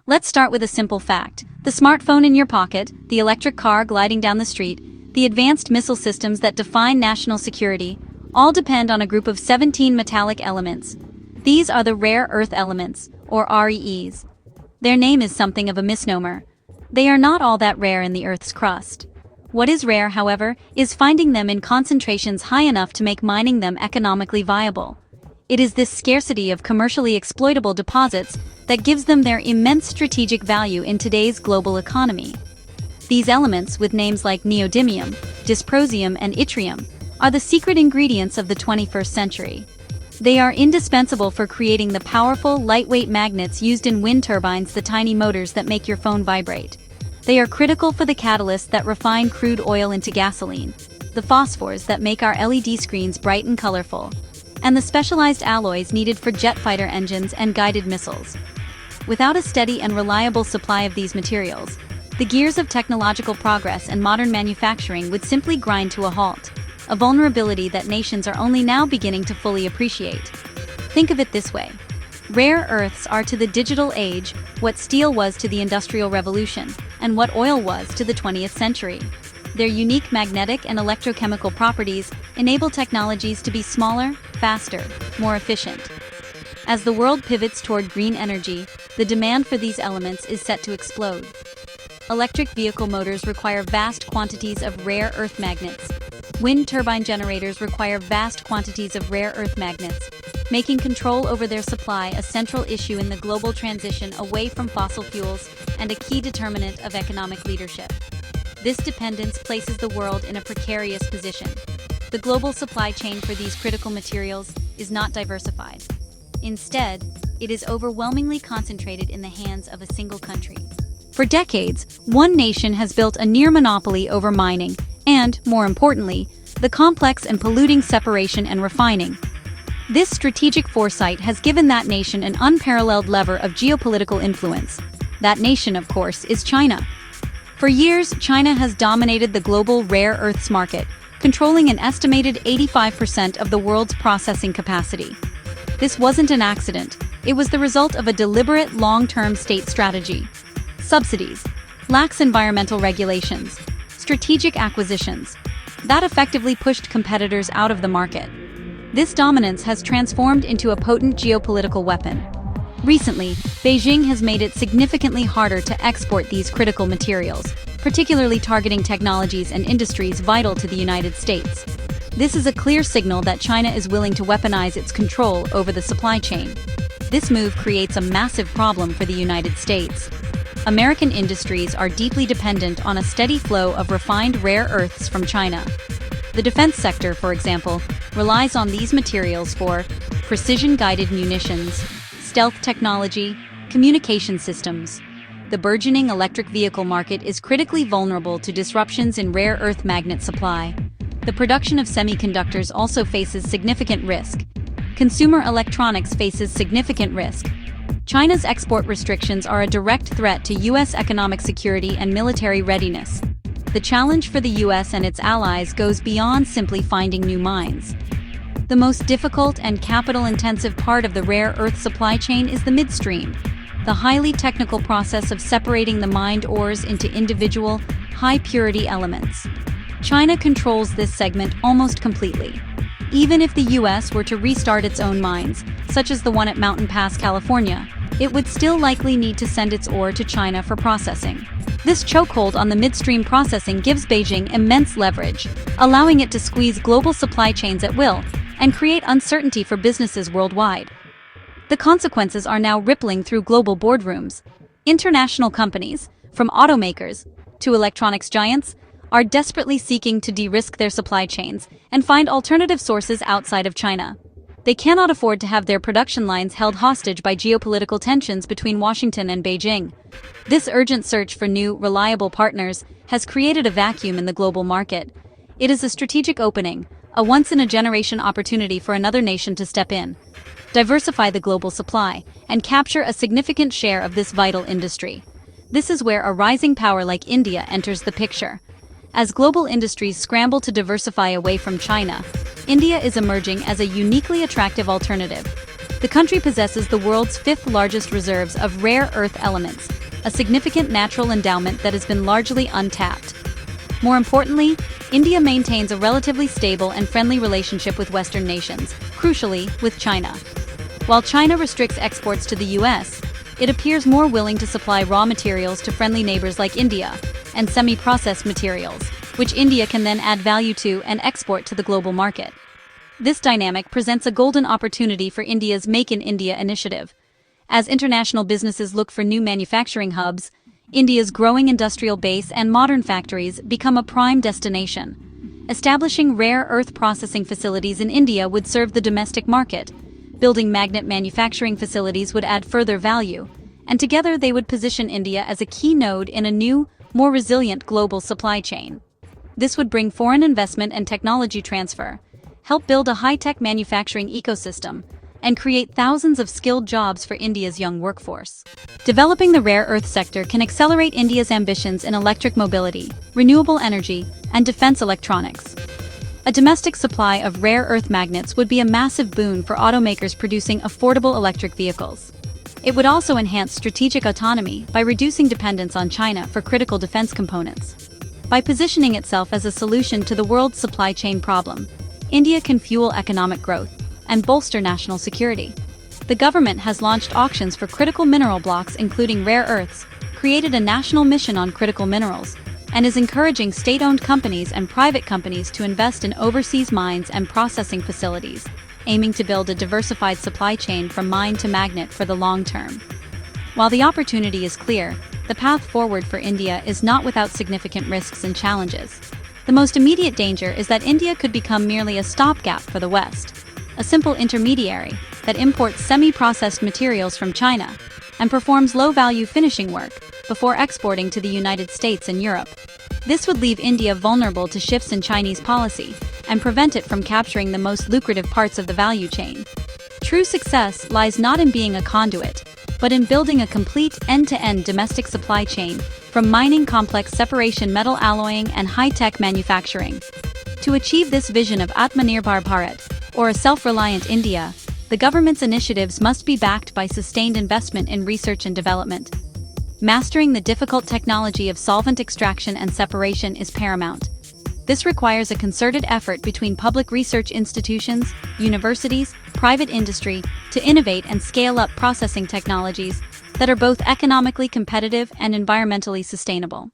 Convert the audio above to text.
Let's start with a simple fact. The smartphone in your pocket, the electric car gliding down the street, the advanced missile systems that define national security, all depend on a group of 17 metallic elements. These are the rare earth elements, or REEs. Their name is something of a misnomer. They are not all that rare in the Earth's crust. What is rare, however, is finding them in concentrations high enough to make mining them economically viable. It is this scarcity of commercially exploitable deposits that gives them their immense strategic value in today's global economy. These elements, with names like neodymium, dysprosium, and yttrium, are the secret ingredients of the 21st century. They are indispensable for creating the powerful, lightweight magnets used in wind turbines, the tiny motors that make your phone vibrate. They are critical for the catalysts that refine crude oil into gasoline, the phosphors that make our LED screens bright and colorful, and the specialized alloys needed for jet fighter engines and guided missiles. Without a steady and reliable supply of these materials, the gears of technological progress and modern manufacturing would simply grind to a halt, a vulnerability that nations are only now beginning to fully appreciate. Think of it this way. Rare earths are to the digital age what steel was to the Industrial Revolution, and what oil was to the 20th century. Their unique magnetic and electrochemical properties enable technologies to be smaller, faster, more efficient. As the world pivots toward green energy, the demand for these elements is set to explode. Electric vehicle motors require vast quantities of rare earth magnets. Wind turbine generators require vast quantities of rare earth magnets, making control over their supply a central issue in the global transition away from fossil fuels and a key determinant of economic leadership. This dependence places the world in a precarious position. The global supply chain for these critical materials is not diversified. Instead, it is overwhelmingly concentrated in the hands of a single country. For decades, one nation has built a near monopoly over mining and, more importantly, the complex and polluting separation and refining. This strategic foresight has given that nation an unparalleled lever of geopolitical influence. That nation, of course, is China. For years, China has dominated the global rare earths market, controlling an estimated 85% of the world's processing capacity. This wasn't an accident. It was the result of a deliberate long-term state strategy. Subsidies, lax environmental regulations, strategic acquisitions. That effectively pushed competitors out of the market. This dominance has transformed into a potent geopolitical weapon. Recently, Beijing has made it significantly harder to export these critical materials, particularly targeting technologies and industries vital to the United States. This is a clear signal that China is willing to weaponize its control over the supply chain. This move creates a massive problem for the United States. American industries are deeply dependent on a steady flow of refined rare earths from China. The defense sector, for example, relies on these materials for precision-guided munitions, stealth technology, communication systems. The burgeoning electric vehicle market is critically vulnerable to disruptions in rare earth magnet supply. The production of semiconductors also faces significant risk. Consumer electronics faces significant risk. China's export restrictions are a direct threat to U.S. economic security and military readiness. The challenge for the U.S. and its allies goes beyond simply finding new mines. The most difficult and capital-intensive part of the rare earth supply chain is the midstream, the highly technical process of separating the mined ores into individual, high-purity elements. China controls this segment almost completely. Even if the U.S. were to restart its own mines, such as the one at Mountain Pass, California, it would still likely need to send its ore to China for processing. This chokehold on the midstream processing gives Beijing immense leverage, allowing it to squeeze global supply chains at will and create uncertainty for businesses worldwide. The consequences are now rippling through global boardrooms. International companies, from automakers to electronics giants, are desperately seeking to de-risk their supply chains and find alternative sources outside of China. They cannot afford to have their production lines held hostage by geopolitical tensions between Washington and Beijing. This urgent search for new, reliable partners has created a vacuum in the global market. It is a strategic opening, a once-in-a-generation opportunity for another nation to step in, diversify the global supply, and capture a significant share of this vital industry. This is where a rising power like India enters the picture. As global industries scramble to diversify away from China, India is emerging as a uniquely attractive alternative. The country possesses the world's fifth largest reserves of rare earth elements, a significant natural endowment that has been largely untapped. More importantly, India maintains a relatively stable and friendly relationship with Western nations, crucially, with China. While China restricts exports to the US, it appears more willing to supply raw materials to friendly neighbors like India, and semi-processed materials, which India can then add value to and export to the global market. This dynamic presents a golden opportunity for India's Make in India initiative. As international businesses look for new manufacturing hubs, India's growing industrial base and modern factories become a prime destination. Establishing rare earth processing facilities in India would serve the domestic market. Building magnet manufacturing facilities would add further value, and together they would position India as a key node in a new, more resilient global supply chain. This would bring foreign investment and technology transfer, help build a high-tech manufacturing ecosystem, and create thousands of skilled jobs for India's young workforce. Developing the rare earth sector can accelerate India's ambitions in electric mobility, renewable energy, and defense electronics. A domestic supply of rare earth magnets would be a massive boon for automakers producing affordable electric vehicles. It would also enhance strategic autonomy by reducing dependence on China for critical defense components. By positioning itself as a solution to the world's supply chain problem, India can fuel economic growth and bolster national security. The government has launched auctions for critical mineral blocks including rare earths, created a national mission on critical minerals, and is encouraging state-owned companies and private companies to invest in overseas mines and processing facilities, aiming to build a diversified supply chain from mine to magnet for the long term. While the opportunity is clear, the path forward for India is not without significant risks and challenges. The most immediate danger is that India could become merely a stopgap for the West, a simple intermediary that imports semi-processed materials from China and performs low-value finishing work before exporting to the United States and Europe. This would leave India vulnerable to shifts in Chinese policy and prevent it from capturing the most lucrative parts of the value chain. True success lies not in being a conduit, but in building a complete end-to-end domestic supply chain, from mining complex separation metal alloying and high-tech manufacturing. To achieve this vision of Atmanirbhar Bharat, or a self-reliant India, the government's initiatives must be backed by sustained investment in research and development. Mastering the difficult technology of solvent extraction and separation is paramount. This requires a concerted effort between public research institutions, universities, private industry, to innovate and scale up processing technologies that are both economically competitive and environmentally sustainable.